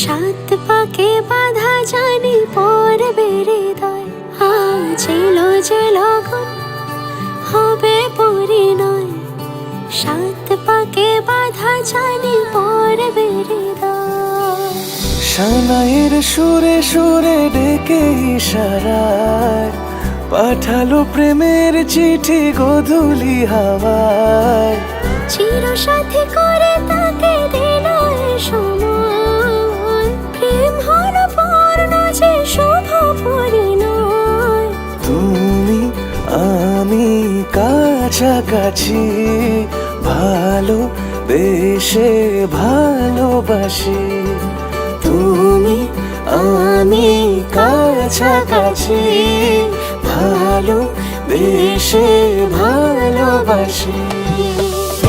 সাত পাকে বাধা জানি পড়বে হৃদয়, আজ এলো যে লগন হবে পরিণয়। সাত পাকে বাধা জানি পড়বে হৃদয়। সানাইয়ের সুরে সুরে ডেকে ইশারায় পাঠালো প্রেমের চিঠি গোধূলি হাওয়ায়। চিরসাথী করে তাকে দিল এ সময়, প্রেম হলো পূর্ণ যে শুভ পরিণয়। তুমি আমি কাছাকাছি, ভালো বেশে ভালোবাসি। তুমি আমি কাছাকাছি, ভালো বেশে ভালোবাসি।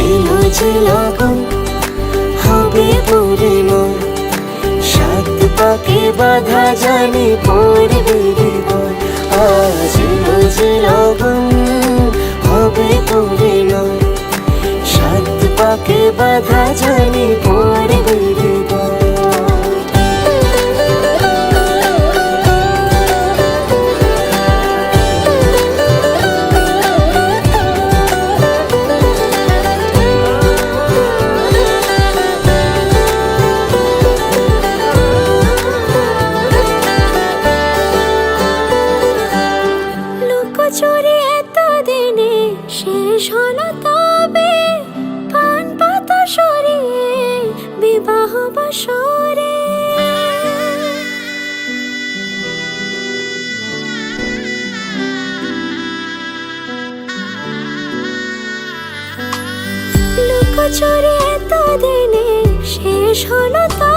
এলো যে লগন হবে পরিণয়, সাত পাকে বাধা জানি পড়বে হৃদয়, আজ এলো যে লগন হবে পরিণয়। সাত পাকে বাধা জানি পড়বে হৃদয়। লুকোচুরি এতদিনে শেষ হলো তবে, পান পাতা সরিয়ে বিবাহ বাসরে। লুকোচুরি এতদিনে শেষ হলো তবে,